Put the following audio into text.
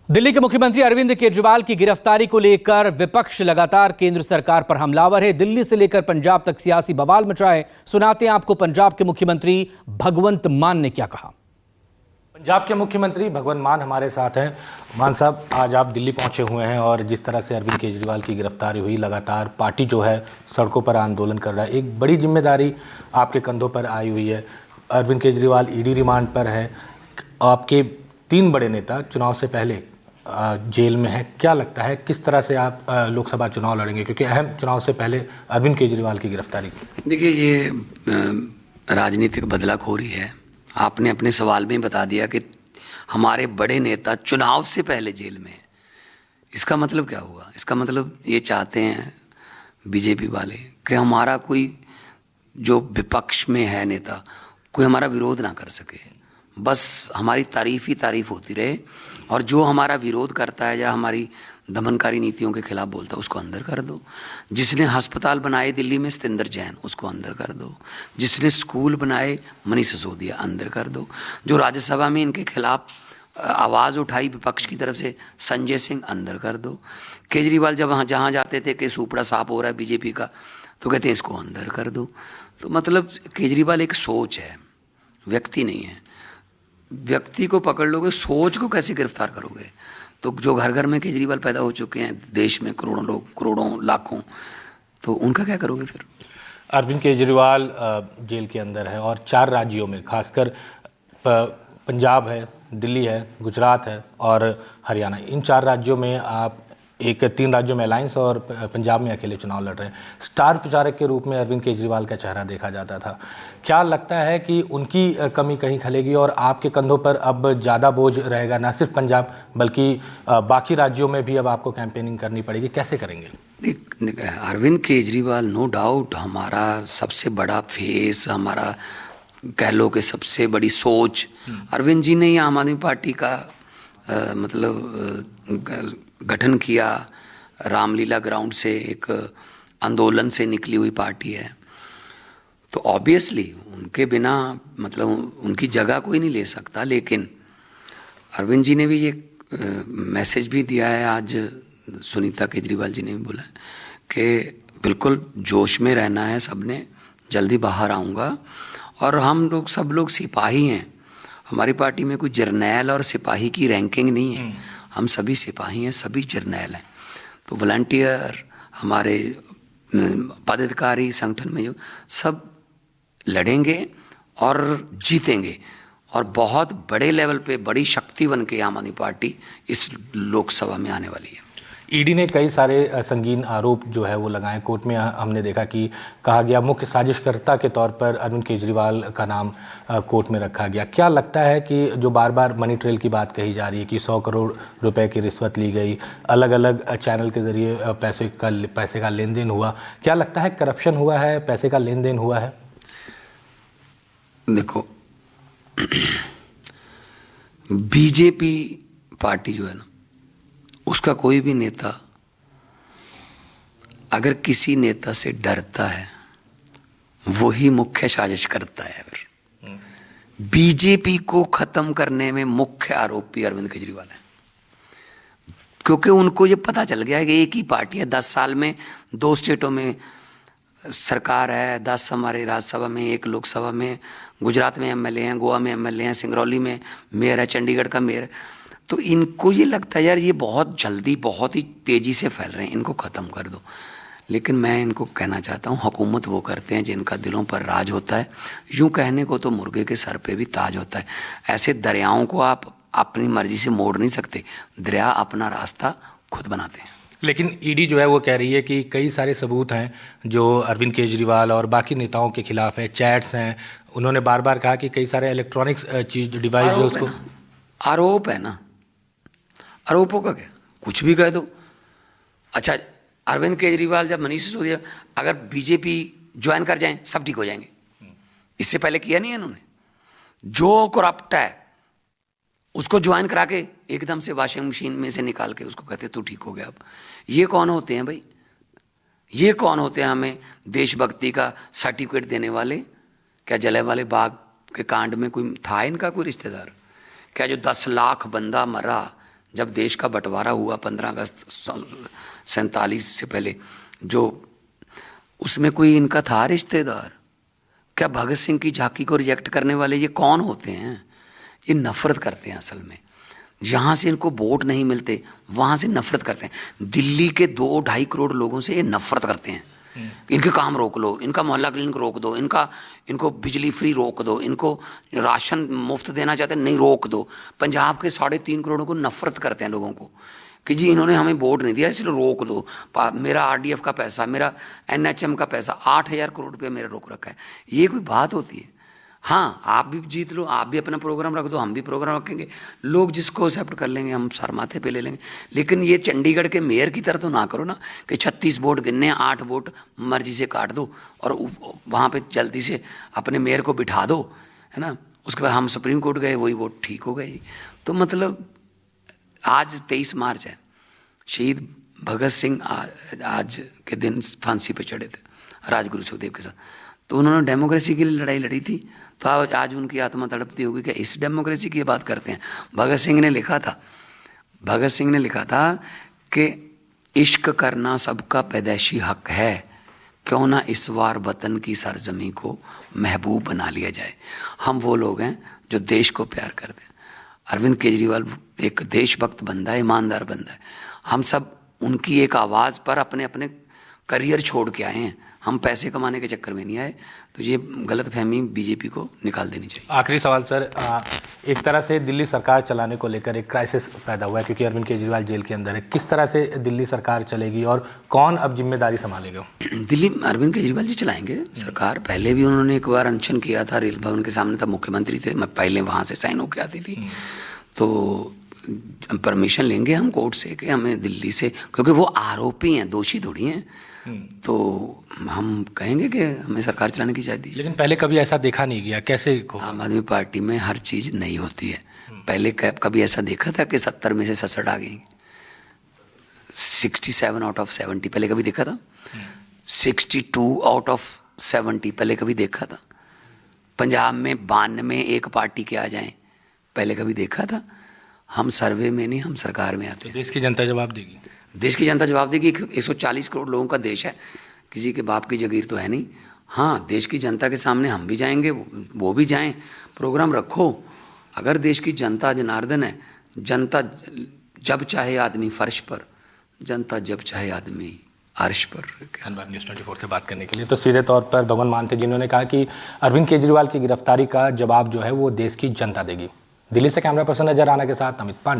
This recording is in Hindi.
दिल्ली के मुख्यमंत्री अरविंद केजरीवाल की गिरफ्तारी को लेकर विपक्ष लगातार केंद्र सरकार पर हमलावर है। दिल्ली से लेकर पंजाब तक सियासी बवाल मचा है। सुनाते हैं आपको पंजाब के मुख्यमंत्री भगवंत मान ने क्या कहा। पंजाब के मुख्यमंत्री भगवंत मान हमारे साथ हैं। मान साहब, आज आप दिल्ली पहुंचे हुए हैं और जिस तरह से अरविंद केजरीवाल की गिरफ्तारी हुई, लगातार पार्टी जो है सड़कों पर आंदोलन कर रहा है। एक बड़ी जिम्मेदारी आपके कंधों पर आई हुई है। अरविंद केजरीवाल ईडी रिमांड पर है। आपके 3 बड़े नेता चुनाव से पहले जेल में है। क्या लगता है किस तरह से आप लोकसभा चुनाव लड़ेंगे, क्योंकि अहम चुनाव से पहले अरविंद केजरीवाल की गिरफ्तारी? देखिए, ये राजनीतिक बदलाखोरी है। आपने अपने सवाल में बता दिया कि हमारे बड़े नेता चुनाव से पहले जेल में है। इसका मतलब क्या हुआ? इसका मतलब ये चाहते हैं बीजेपी वाले कि हमारा कोई जो विपक्ष में है नेता, कोई हमारा विरोध ना कर सके, बस हमारी तारीफ ही तारीफ होती रहे, और जो हमारा विरोध करता है या हमारी दमनकारी नीतियों के खिलाफ बोलता है उसको अंदर कर दो। जिसने अस्पताल बनाए दिल्ली में सतेंद्र जैन, उसको अंदर कर दो। जिसने स्कूल बनाए मनीष सिसोदिया, अंदर कर दो। जो राज्यसभा में इनके खिलाफ आवाज़ उठाई विपक्ष की तरफ से, संजय सिंह, अंदर कर दो। केजरीवाल जब जहाँ जाते थे कि सुपड़ा साफ हो रहा है बीजेपी का, तो कहते हैं इसको अंदर कर दो। तो मतलब केजरीवाल एक सोच है, व्यक्ति नहीं है। व्यक्ति को पकड़ लोगे, सोच को कैसे गिरफ्तार करोगे? तो जो घर घर में केजरीवाल पैदा हो चुके हैं देश में, करोड़ों लोग, करोड़ों लाखों, तो उनका क्या करोगे फिर? अरविंद केजरीवाल जेल के अंदर है और 4 राज्यों में, खासकर पंजाब है, दिल्ली है, गुजरात है और हरियाणा, इन 4 राज्यों में आप 3 राज्यों में अलायंस और पंजाब में अकेले चुनाव लड़ रहे हैं। स्टार प्रचारक के रूप में अरविंद केजरीवाल का चेहरा देखा जाता था। क्या लगता है कि उनकी कमी कहीं खलेगी और आपके कंधों पर अब ज़्यादा बोझ रहेगा, ना सिर्फ पंजाब बल्कि बाकी राज्यों में भी अब आपको कैंपेनिंग करनी पड़ेगी? कैसे करेंगे? अरविंद केजरीवाल नो डाउट हमारा सबसे बड़ा फेस, हमारा कह लो कि सबसे बड़ी सोच। अरविंद जी ने ही आम आदमी पार्टी का गठन किया। रामलीला ग्राउंड से एक आंदोलन से निकली हुई पार्टी है, तो ऑब्वियसली उनके बिना मतलब उनकी जगह कोई नहीं ले सकता। लेकिन अरविंद जी ने भी ये मैसेज भी दिया है, आज सुनीता केजरीवाल जी ने भी बोला कि बिल्कुल जोश में रहना है सबने, जल्दी बाहर आऊँगा। और हम लोग सब लोग सिपाही हैं। हमारी पार्टी में कोई जर्नैल और सिपाही की रैंकिंग नहीं है। हम सभी सिपाही हैं, सभी जर्नैल हैं। तो वॉलंटियर, हमारे पदाधिकारी संगठन में जो सब लड़ेंगे और जीतेंगे, और बहुत बड़े लेवल पे बड़ी शक्ति बन के आम आदमी पार्टी इस लोकसभा में आने वाली है। ईडी ने कई सारे संगीन आरोप जो है वो लगाए। कोर्ट में हमने देखा कि कहा गया मुख्य साजिशकर्ता के तौर पर अरविंद केजरीवाल का नाम कोर्ट में रखा गया। क्या लगता है कि जो बार बार मनी ट्रेल की बात कही जा रही है कि 100 करोड़ रुपए की रिश्वत ली गई, अलग अलग चैनल के जरिए पैसे का लेन देन हुआ, क्या लगता है करप्शन हुआ है, पैसे का लेन देन हुआ है? देखो, बीजेपी पार्टी जो है ना, उसका कोई भी नेता अगर किसी नेता से डरता है, वही मुख्य साजिश करता है। बीजेपी को खत्म करने में मुख्य आरोपी अरविंद केजरीवाल है, क्योंकि उनको ये पता चल गया है कि एक ही पार्टी है। 10 साल में 2 स्टेटों में सरकार है, 10 हमारे राज्यसभा में, 1 लोकसभा में, गुजरात में एमएलए हैं, गोवा में एमएलए हैं, सिंगरौली में मेयर है, चंडीगढ़ का मेयर है। तो इनको ये लगता है यार ये बहुत जल्दी, बहुत ही तेज़ी से फैल रहे हैं, इनको ख़त्म कर दो। लेकिन मैं इनको कहना चाहता हूँ, हुकूमत वो करते हैं जिनका दिलों पर राज होता है। यूँ कहने को तो मुर्गे के सर पे भी ताज होता है। ऐसे दरियाओं को आप अपनी मर्जी से मोड़ नहीं सकते। दरिया अपना रास्ता खुद बनाते हैं। लेकिन ईडी जो है वो कह रही है कि कई सारे सबूत हैं जो अरविंद केजरीवाल और बाकी नेताओं के खिलाफ है, चैट्स हैं। उन्होंने बार बार कहा कि कई सारे इलेक्ट्रॉनिक्स चीज डिवाइस जो उसको आरोप है ना, आरोपों का क्या, कुछ भी कह दो। अच्छा, अरविंद केजरीवाल जब मनीष सिसोदिया अगर बीजेपी ज्वाइन कर जाएं सब ठीक हो जाएंगे, इससे पहले किया नहीं है इन्होंने? जो करप्ट है उसको ज्वाइन करा के एकदम से वॉशिंग मशीन में से निकाल के उसको कहते तू ठीक हो गया। अब ये कौन होते हैं भाई? ये कौन होते हैं हमें देशभक्ति का सर्टिफिकेट देने वाले? क्या जलियांवाला बाग के कांड में कोई था इनका कोई रिश्तेदार? क्या जो 10 लाख बंदा मरा जब देश का बंटवारा हुआ 15 अगस्त 47 से पहले, जो उसमें कोई इनका था रिश्तेदार? क्या भगत सिंह की झांकी को रिजेक्ट करने वाले ये कौन होते हैं? ये नफरत करते हैं असल में। जहाँ से इनको वोट नहीं मिलते वहाँ से नफरत करते हैं। दिल्ली के 2-2.5 करोड़ लोगों से ये नफरत करते हैं। इनके काम रोक लो, इनका मोहल्ला क्लिनिक रोक दो, इनको बिजली फ्री रोक दो, इनको राशन मुफ्त देना चाहते हैं नहीं रोक दो। पंजाब के 3.5 करोड़ को नफरत करते हैं लोगों को कि जी इन्होंने हमें वोट नहीं दिया इसलिए रोक दो। मेरा आरडीएफ का पैसा, मेरा एनएचएम का पैसा 8,000 करोड़ रुपया मेरा रोक रखा है। ये कोई बात होती है? हाँ, आप भी जीत लो, आप भी अपना प्रोग्राम रख दो, हम भी प्रोग्राम रखेंगे, लोग जिसको एक्सेप्ट कर लेंगे हम सर माथे पे ले लेंगे। लेकिन ये चंडीगढ़ के मेयर की तरह तो ना करो ना कि 36 वोट गिनने, 8 वोट मर्जी से काट दो और वहाँ पे जल्दी से अपने मेयर को बिठा दो, है ना। उसके बाद हम सुप्रीम कोर्ट गए, वही वोट ठीक हो गए। तो मतलब आज 23 मार्च है, शहीद भगत सिंह आज के दिन फांसी पे चढ़े थे राजगुरु सुखदेव के साथ। तो उन्होंने डेमोक्रेसी के लिए लड़ाई लड़ी थी, तो आज उनकी आत्मा तड़पती होगी कि इस डेमोक्रेसी की बात करते हैं। भगत सिंह ने लिखा था कि इश्क करना सबका पैदाइशी हक है, क्यों ना इस बार वतन की सरजमी को महबूब बना लिया जाए। हम वो लोग हैं जो देश को प्यार करते हैं। अरविंद केजरीवाल एक देशभक्त बंदा है, ईमानदार बंदा है। हम सब उनकी एक आवाज़ पर अपने अपने करियर छोड़ के आए हैं, हम पैसे कमाने के चक्कर में नहीं आए। तो ये गलतफहमी बीजेपी को निकाल देनी चाहिए। आखिरी सवाल सर, एक तरह से दिल्ली सरकार चलाने को लेकर एक क्राइसिस पैदा हुआ है क्योंकि अरविंद केजरीवाल जेल के अंदर है। किस तरह से दिल्ली सरकार चलेगी और कौन अब जिम्मेदारी संभालेगा? दिल्ली अरविंद केजरीवाल जी चलाएंगे सरकार। पहले भी उन्होंने एक बार अनशन किया था रेल भवन के सामने, तब मुख्यमंत्री थे, मैं पहले वहाँ से साइन होकर आती थी। तो परमिशन लेंगे हम कोर्ट से कि हमें दिल्ली से, क्योंकि वो आरोपी हैं, दोषी थोड़ी हैं, तो हम कहेंगे कि हमें सरकार चलाने की चाहिए। लेकिन पहले कभी ऐसा देखा नहीं गया, कैसे को? आम आदमी पार्टी में हर चीज़ नहीं होती है। पहले कभी ऐसा देखा था कि 70 में से 67 आ गई? 67 आउट ऑफ 70 पहले कभी देखा था? 62 आउट ऑफ 70 पहले कभी देखा था? पंजाब में 92 में एक पार्टी के आ जाएं, पहले कभी देखा था? हम सर्वे में नहीं, हम सरकार में आते हैं। देश की जनता जवाब देगी। देश की जनता जवाब देगी। 140 करोड़ लोगों का देश है, किसी के बाप की जगीर तो है नहीं। हाँ, देश की जनता के सामने हम भी जाएंगे, वो भी जाएं, प्रोग्राम रखो। अगर देश की जनता जनार्दन है, जनता जब चाहे आदमी फर्श पर, जनता जब चाहे आदमी अर्श पर। धन्यवाद न्यूज़ 24 से बात करने के लिए। तो सीधे तौर पर भगवंत मान थे जिन्होंने कहा कि अरविंद केजरीवाल की गिरफ्तारी का जवाब जो है वो देश की जनता देगी। दिल्ली से कैमरा पर्सन नजर आना के साथ अमित पांडे।